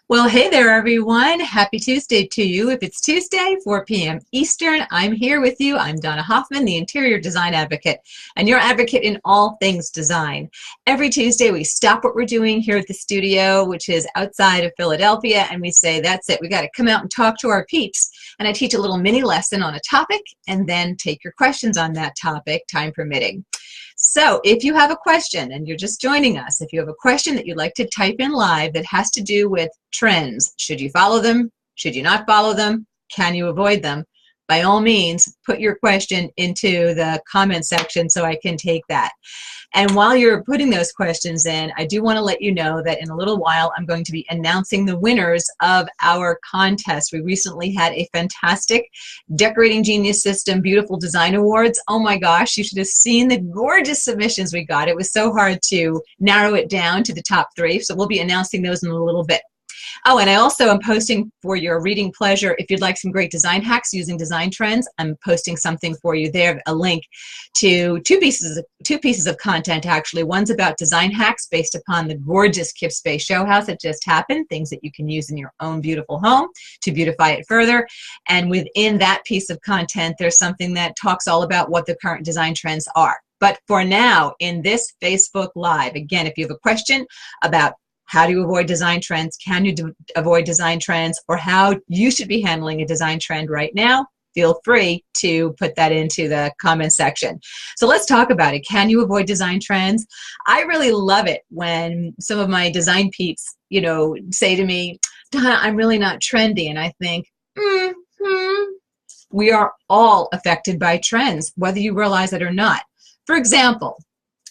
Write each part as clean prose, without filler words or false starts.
Well, hey there, everyone. Happy Tuesday to you. If it's Tuesday, 4 p.m. Eastern, I'm here with you. I'm Donna Hoffman, the Interior Design Advocate, and your advocate in all things design. Every Tuesday, we stop what we're doing here at the studio, which is outside of Philadelphia, and we say, that's it. We got to come out and talk to our peeps. And I teach a little mini lesson on a topic and then take your questions on that topic, time permitting. So if you have a question and you're just joining us, if you have a question that you'd like to type in live that has to do with trends, should you follow them? Should you not follow them? Can you avoid them? By all means, put your question into the comment section so I can take that. And while you're putting those questions in, I do want to let you know that in a little while, I'm going to be announcing the winners of our contest. We recently had a fantastic Decorating Genius System Beautiful Design Awards. Oh my gosh, you should have seen the gorgeous submissions we got. It was so hard to narrow it down to the top 3. So we'll be announcing those in a little bit. Oh, and I also am posting for your reading pleasure. If you'd like some great design hacks using design trends, I'm posting something for you there, a link to two pieces of content, actually. One's about design hacks based upon the gorgeous Kip Space Show House that just happened, things that you can use in your own beautiful home to beautify it further. And within that piece of content, there's something that talks all about what the current design trends are. But for now, in this Facebook Live, again, if you have a question about how do you avoid design trends? Can you avoid design trends? Or how you should be handling a design trend right now? Feel free to put that into the comment section. So let's talk about it. Can you avoid design trends? I really love it when some of my design peeps, say to me, Donna, I'm really not trendy. And I think, we are all affected by trends, whether you realize it or not. For example,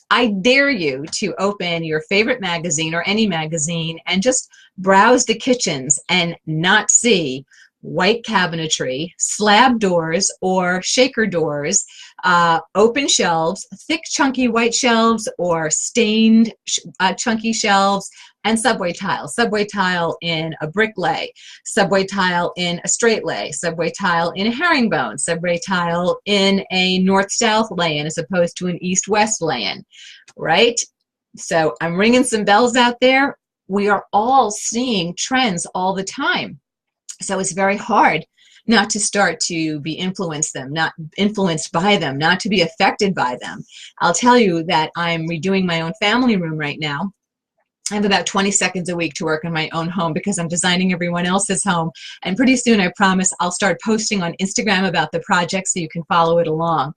I dare you to open your favorite magazine or any magazine and just browse the kitchens and not see white cabinetry, slab doors or shaker doors, open shelves, thick chunky white shelves or stained chunky shelves, and subway tile in a brick lay, subway tile in a straight lay, subway tile in a herringbone, subway tile in a north-south lay-in as opposed to an east-west lay-in, right? So I'm ringing some bells out there. We are all seeing trends all the time. So it's very hard not to start to be influenced by them, not to be affected by them. I'll tell you that I'm redoing my own family room right now. I have about 20 seconds a week to work on my own home because I'm designing everyone else's home. And pretty soon, I promise, I'll start posting on Instagram about the project so you can follow it along.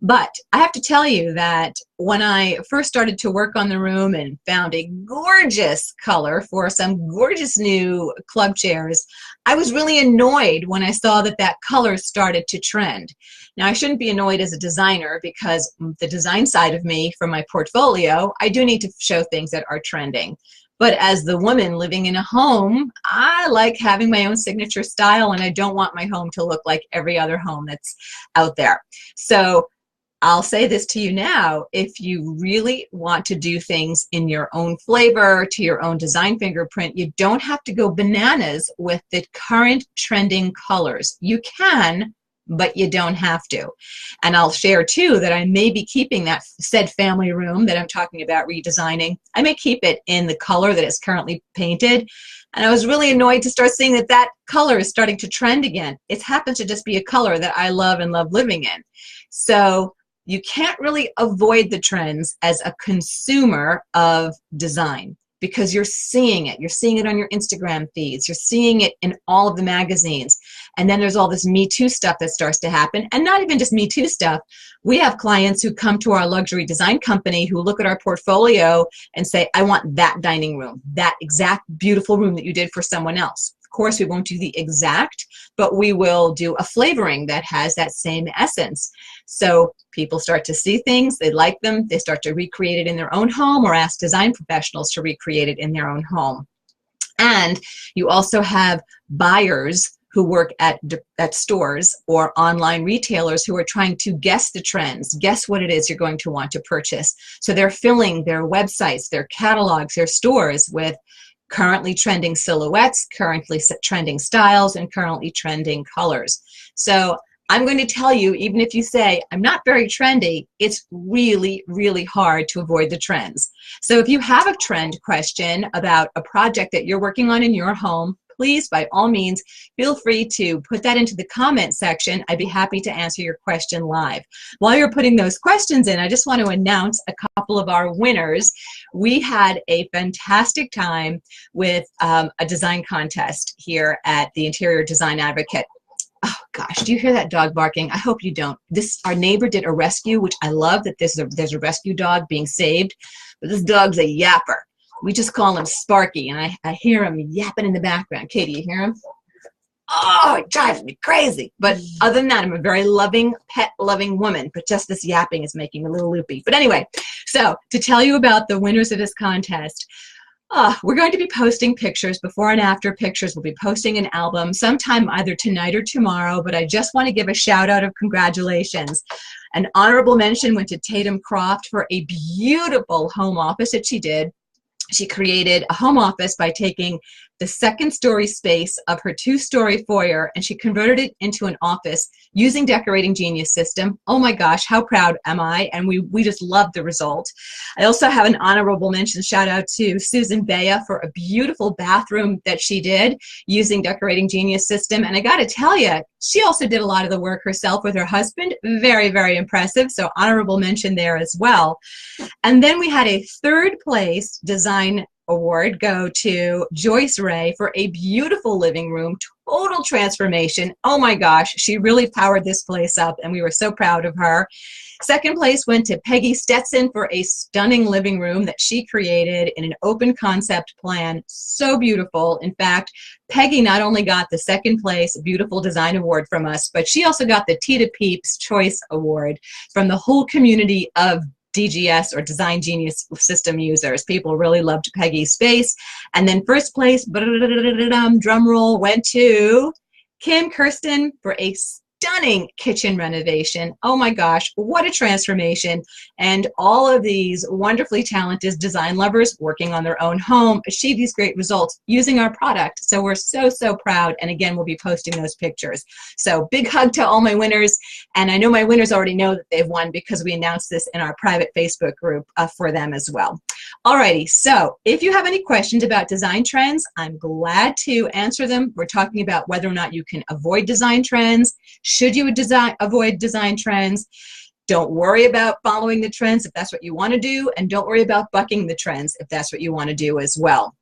But I have to tell you that when I first started to work on the room and found a gorgeous color for some gorgeous new club chairs, I was really annoyed when I saw that that color started to trend. Now, I shouldn't be annoyed as a designer because the design side of me from my portfolio, I do need to show things that are trending. But as the woman living in a home, I like having my own signature style, and I don't want my home to look like every other home that's out there. So I'll say this to you now, if you really want to do things in your own flavor, to your own design fingerprint, you don't have to go bananas with the current trending colors. You can, but you don't have to. And I'll share too that I may be keeping that said family room that I'm talking about redesigning. I may keep it in the color that is currently painted. And I was really annoyed to start seeing that that color is starting to trend again. It happens to just be a color that I love and love living in. So you can't really avoid the trends as a consumer of design because you're seeing it. You're seeing it on your Instagram feeds. You're seeing it in all of the magazines. And then there's all this Me Too stuff that starts to happen. And not even just Me Too stuff. We have clients who come to our luxury design company who look at our portfolio and say, I want that dining room, that exact beautiful room that you did for someone else. Of course, we won't do the exact, but we will do a flavoring that has that same essence. So people start to see things, they like them, they start to recreate it in their own home or ask design professionals to recreate it in their own home. And you also have buyers who work at stores or online retailers who are trying to guess the trends, guess what it is you're going to want to purchase. So they're filling their websites, their catalogs, their stores with currently trending silhouettes, currently trending styles, and currently trending colors. So I'm going to tell you, even if you say, I'm not very trendy, it's really, really hard to avoid the trends. So if you have a trend question about a project that you're working on in your home, please, by all means, feel free to put that into the comment section. I'd be happy to answer your question live. While you're putting those questions in, I just want to announce a couple of our winners. We had a fantastic time with a design contest here at the Interior Design Advocate. Oh gosh, do you hear that dog barking? I hope you don't. Our neighbor did a rescue, which I love that there's a rescue dog being saved, but this dog's a yapper. We just call him Sparky, and I hear him yapping in the background. Katie, you hear him? Oh, it drives me crazy. But other than that, I'm a very loving, pet-loving woman, but just this yapping is making me a little loopy. But anyway, so to tell you about the winners of this contest, we're going to be posting pictures, before and after pictures. We'll be posting an album sometime either tonight or tomorrow, but I just want to give a shout out of congratulations. An honorable mention went to Tatum Croft for a beautiful home office that she did. She created a home office by taking the second-story space of her two-story foyer, and she converted it into an office using Decorating Genius system. Oh my gosh, how proud am I? And we just love the result. I also have an honorable mention shout out to Susan Bea for a beautiful bathroom that she did using Decorating Genius system. And I got to tell you, she also did a lot of the work herself with her husband. Very, very impressive. So honorable mention there as well. And then we had a third place design award go to Joyce Ray for a beautiful living room, total transformation. Oh my gosh, she really powered this place up, and we were so proud of her. Second place went to Peggy Stetson for a stunning living room that she created in an open concept plan. So beautiful. In fact, Peggy not only got the second place Beautiful Design Award from us, but she also got the TIDA Peeps Choice Award from the whole community of DGS or Design Genius system users. People really loved Peggy's space. And then first place, drum roll, went to Kim Kirsten for a stunning kitchen renovation. Oh my gosh, what a transformation. And all of these wonderfully talented design lovers working on their own home achieve these great results using our product. So we're so, so proud. And again, we'll be posting those pictures. So big hug to all my winners. And I know my winners already know that they've won because we announced this in our private Facebook group for them as well. Alrighty, so if you have any questions about design trends, I'm glad to answer them. We're talking about whether or not you can avoid design trends. Should you avoid design trends? Don't worry about following the trends if that's what you want to do, and don't worry about bucking the trends if that's what you want to do as well.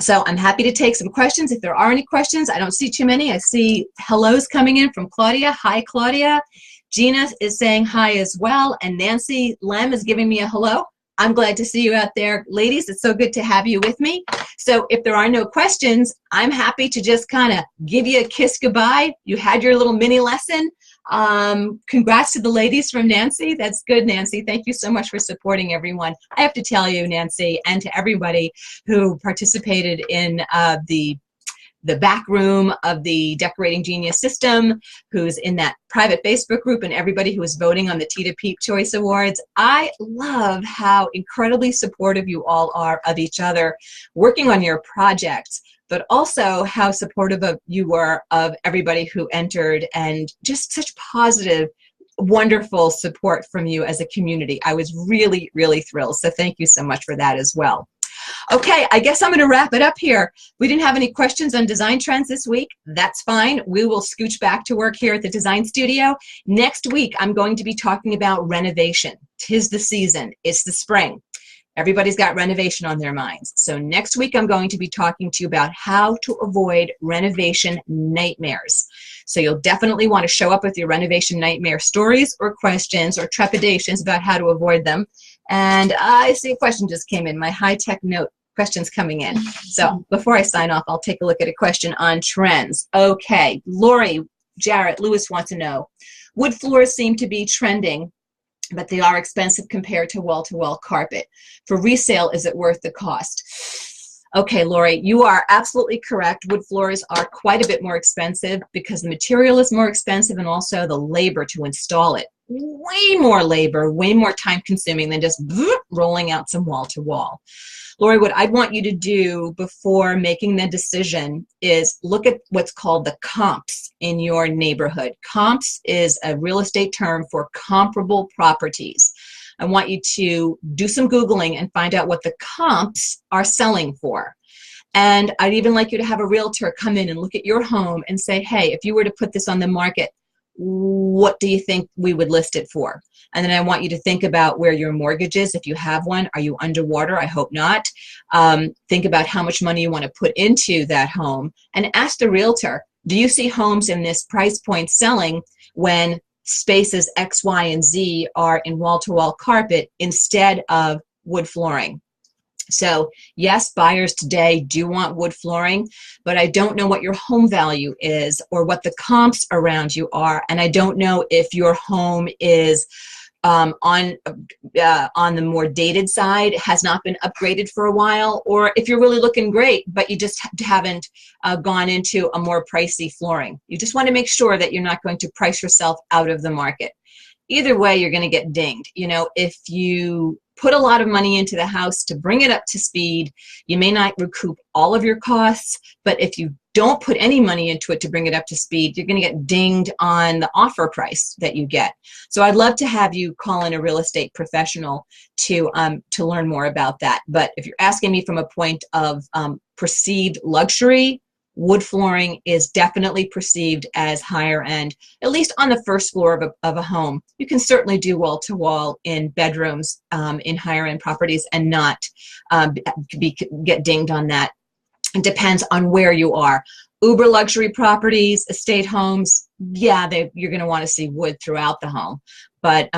So I'm happy to take some questions if there are any questions. I don't see too many. I see hellos coming in from Claudia. Hi, Claudia. Gina is saying hi as well, and Nancy Lem is giving me a hello. I'm glad to see you out there. Ladies, it's so good to have you with me. So if there are no questions, I'm happy to just kind of give you a kiss goodbye. You had your little mini lesson. Congrats to the ladies from Nancy. That's good, Nancy. Thank you so much for supporting everyone. I have to tell you, Nancy, and to everybody who participated in the back room of the Decorating Genius system, who's in that private Facebook group, and everybody who is voting on the TIDA Peep Choice Awards. I love how incredibly supportive you all are of each other, working on your projects, but also how supportive you were of everybody who entered, and just such positive, wonderful support from you as a community. I was really, really thrilled. So thank you so much for that as well. Okay, I guess I'm going to wrap it up here. We didn't have any questions on design trends this week. That's fine. We will scooch back to work here at the design studio. Next week, I'm going to be talking about renovation. 'Tis the season. It's the spring. Everybody's got renovation on their minds. So next week, I'm going to be talking to you about how to avoid renovation nightmares. So you'll definitely want to show up with your renovation nightmare stories or questions or trepidations about how to avoid them. And I see a question just came in, my high-tech note questions coming in. So before I sign off, I'll take a look at a question on trends. Okay, Lori Jarrett Lewis wants to know, wood floors seem to be trending, but they are expensive compared to wall-to-wall carpet. For resale, is it worth the cost? Okay, Lori, you are absolutely correct. Wood floors are quite a bit more expensive because the material is more expensive and also the labor to install it. Way more labor, way more time consuming than just rolling out some wall to wall. Lori, what I'd want you to do before making the decision is look at what's called the comps in your neighborhood. Comps is a real estate term for comparable properties. I want you to do some Googling and find out what the comps are selling for. And I'd even like you to have a realtor come in and look at your home and say, hey, if you were to put this on the market, what do you think we would list it for? And then I want you to think about where your mortgage is. If you have one, are you underwater? I hope not. Think about how much money you want to put into that home and ask the realtor, do you see homes in this price point selling when spaces X, Y, and Z are in wall-to-wall carpet instead of wood flooring? So yes, buyers today do want wood flooring, but I don't know what your home value is or what the comps around you are, and I don't know if your home is on the more dated side, has not been upgraded for a while, or if you're really looking great, but you just haven't gone into a more pricey flooring. You just want to make sure that you're not going to price yourself out of the market. Either way, you're going to get dinged. You know, if you put a lot of money into the house to bring it up to speed, you may not recoup all of your costs, but if you don't put any money into it to bring it up to speed, you're going to get dinged on the offer price that you get. So I'd love to have you call in a real estate professional to learn more about that. But if you're asking me from a point of perceived luxury, wood flooring is definitely perceived as higher end, at least on the first floor of a home. You can certainly do wall-to-wall in bedrooms in higher end properties and not get dinged on that. It depends on where you are. Uber luxury properties, estate homes, yeah, you're going to want to see wood throughout the home. But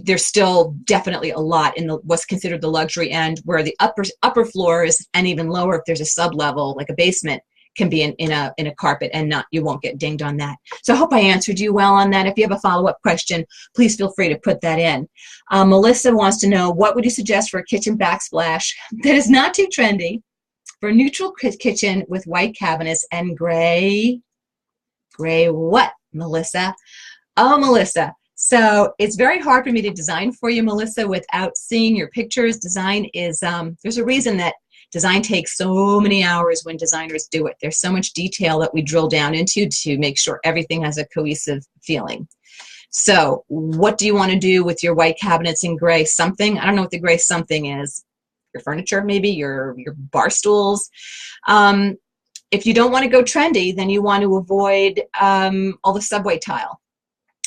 there's still definitely a lot in what's considered the luxury end, where the upper floors and even lower, if there's a sub-level like a basement, can be in a carpet, and you won't get dinged on that. So I hope I answered you well on that. If you have a follow-up question, please feel free to put that in. Melissa wants to know, what would you suggest for a kitchen backsplash that is not too trendy, for a neutral kitchen with white cabinets and gray what, Melissa? Oh, Melissa. So it's very hard for me to design for you, Melissa, without seeing your pictures. Design is, there's a reason that design takes so many hours when designers do it. There's so much detail that we drill down into to make sure everything has a cohesive feeling. So what do you want to do with your white cabinets in gray something? I don't know what the gray something is. Your furniture, maybe, your bar stools. If you don't want to go trendy, then you want to avoid all the subway tile.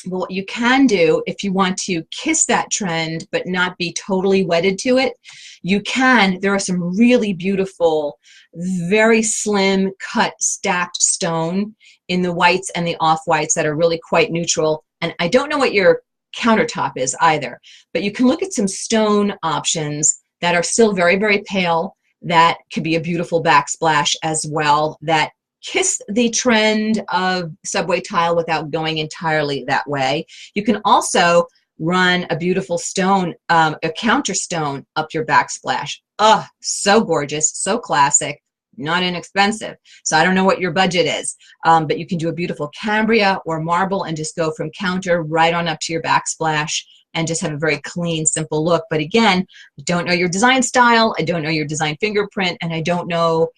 But what you can do, if you want to kiss that trend but not be totally wedded to it, you can. There are some really beautiful, very slim cut stacked stone in the whites and the off-whites that are really quite neutral. And I don't know what your countertop is either, but you can look at some stone options that are still very, very pale, that could be a beautiful backsplash as well, that kiss the trend of subway tile without going entirely that way. You can also run a beautiful stone, a counter stone up your backsplash. Oh, so gorgeous, so classic, not inexpensive. So I don't know what your budget is, but you can do a beautiful Cambria or marble and just go from counter right on up to your backsplash and just have a very clean, simple look. But again, I don't know your design style, I don't know your design fingerprint, and I don't know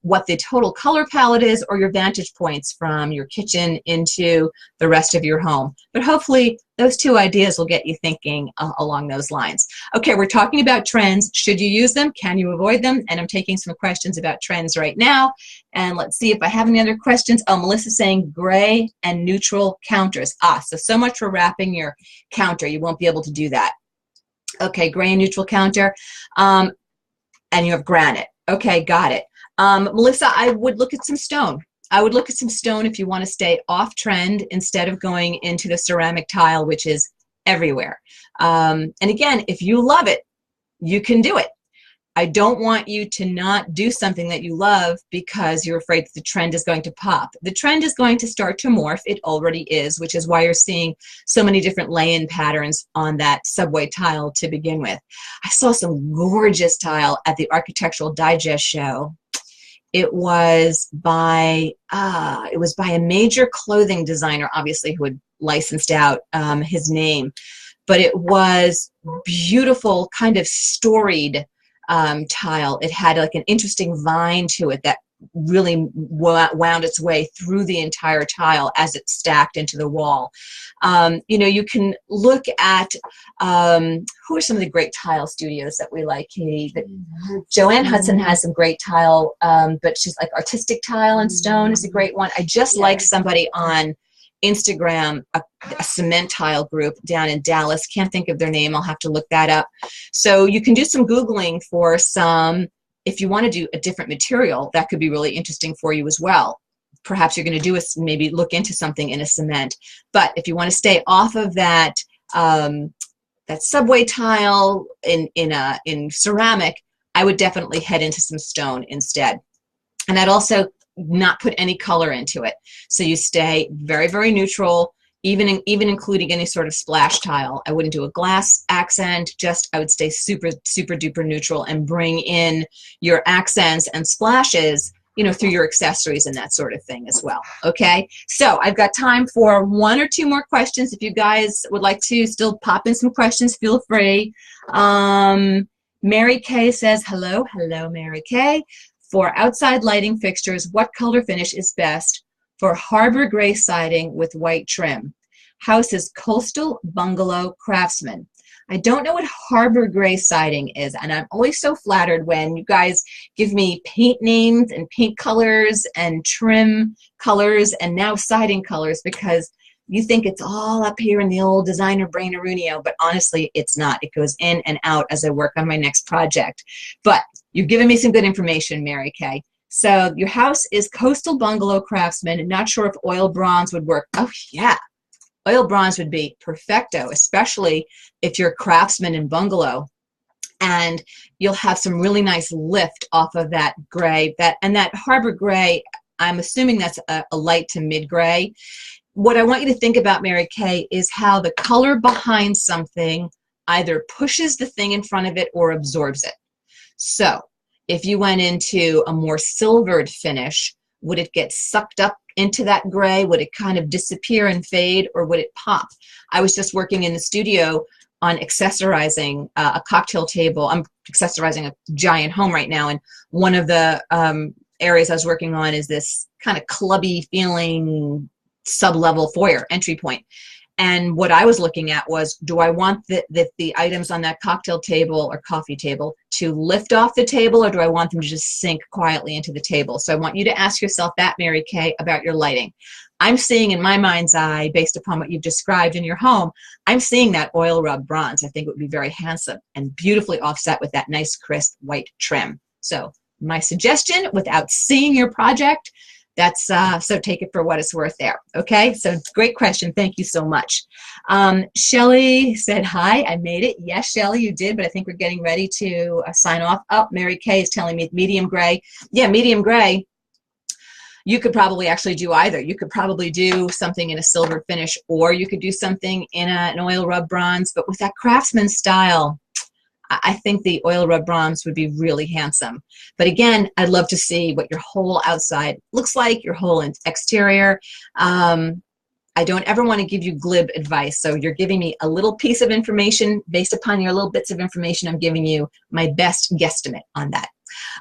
what the total color palette is or your vantage points from your kitchen into the rest of your home. But hopefully those two ideas will get you thinking along those lines. Okay, we're talking about trends. Should you use them? Can you avoid them? And I'm taking some questions about trends right now. And let's see if I have any other questions. Oh, Melissa's saying gray and neutral counters. So much for wrapping your counter. You won't be able to do that. Okay, gray and neutral counter. And you have granite. Okay, got it. Melissa, I would look at some stone. I would look at some stone if you want to stay off trend instead of going into the ceramic tile, which is everywhere. And again, if you love it, you can do it. I don't want you to not do something that you love because you're afraid that the trend is going to pop. The trend is going to start to morph. It already is, which is why you're seeing so many different lay-in patterns on that subway tile to begin with. I saw some gorgeous tile at the Architectural Digest show. It was by a major clothing designer, obviously, who had licensed out his name. But it was beautiful, kind of storied tile. It had like an interesting vine to it that really wound its way through the entire tile as it stacked into the wall. You know, you can look at who are some of the great tile studios that we like, Katie. Joanne Hudson has some great tile, but she's like Artistic Tile and Stone is a great one. I just like somebody on Instagram, a cement tile group down in Dallas. Can't think of their name. I'll have to look that up. So you can do some Googling for some, if you want to do a different material, that could be really interesting for you as well. Perhaps you're going to do maybe look into something in a cement. But if you want to stay off of that, that subway tile in ceramic, I would definitely head into some stone instead. And I'd also not put any color into it. So you stay very, very neutral, even including any sort of splash tile. I wouldn't do a glass accent, I would stay super, super duper neutral and bring in your accents and splashes, you know, through your accessories and that sort of thing as well. Okay, so I've got time for 1 or 2 more questions. If you guys would like to still pop in some questions, feel free. Mary Kay says, hello, Mary Kay. For outside lighting fixtures, what color finish is best for harbor gray siding with white trim? House is Coastal Bungalow Craftsman. I don't know what harbor gray siding is, and I'm always so flattered when you guys give me paint names and paint colors and trim colors and now siding colors, because you think it's all up here in the old designer brain-a-runio, but honestly, it's not. It goes in and out as I work on my next project. But you've given me some good information, Mary Kay. So your house is Coastal Bungalow Craftsman. Not sure if oil bronze would work. Oh, yeah. Oil bronze would be perfecto, especially if you're craftsman in bungalow. And you'll have some really nice lift off of that gray. And that harbor gray, I'm assuming that's a light to mid-gray. What I want you to think about, Mary Kay, is how the color behind something either pushes the thing in front of it or absorbs it. So if you went into a more silvered finish, would it get sucked up into that gray? Would it kind of disappear and fade, or would it pop? I was just working in the studio on accessorizing a cocktail table. I'm accessorizing a giant home right now, and one of the areas I was working on is this kind of clubby feeling sub-level foyer entry point. And what I was looking at was, do I want the items on that cocktail table or coffee table to lift off the table, or do I want them to just sink quietly into the table? So I want you to ask yourself that, Mary Kay, about your lighting. I'm seeing in my mind's eye, based upon what you've described in your home, I'm seeing that oil rub bronze. I think it would be very handsome and beautifully offset with that nice crisp white trim. So my suggestion, without seeing your project, that's so take it for what it's worth there. Okay, so great question. Thank you so much. Shelly said, hi, I made it. Yes, Shelly, you did, but I think we're getting ready to sign off. Oh, Mary Kay is telling me medium gray. Yeah, medium gray. You could probably actually do either. You could probably do something in a silver finish, or you could do something in an oil rub bronze. But with that craftsman style, I think the oil rub bronze would be really handsome. But again, I'd love to see what your whole outside looks like, your whole exterior. I don't ever want to give you glib advice. So you're giving me a little piece of information. Based upon your little bits of information, I'm giving you my best guesstimate on that.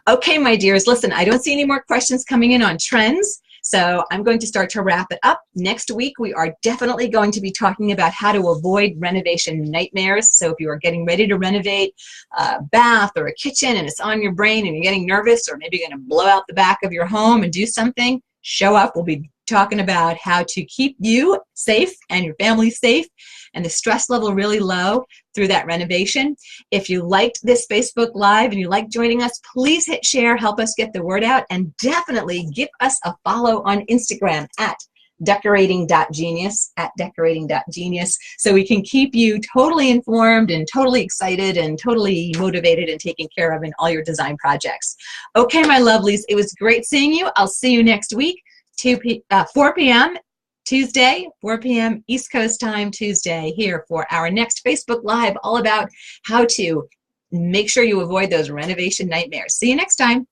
Okay, my dears, listen, I don't see any more questions coming in on trends. So I'm going to start to wrap it up. Next week, we are definitely going to be talking about how to avoid renovation nightmares. So if you are getting ready to renovate a bath or a kitchen and it's on your brain and you're getting nervous, or maybe you're going to blow out the back of your home and do something, show up. We'll be talking about how to keep you safe and your family safe and the stress level really low through that renovation. If you liked this Facebook Live and you like joining us, please hit share, help us get the word out, and definitely give us a follow on Instagram at decorating.genius, at decorating.genius, so we can keep you totally informed and totally excited and totally motivated and taken care of in all your design projects. Okay, my lovelies, it was great seeing you. I'll see you next week, 4 p.m. Tuesday, 4 p.m. East Coast time Tuesday, here for our next Facebook Live all about how to make sure you avoid those renovation nightmares. See you next time.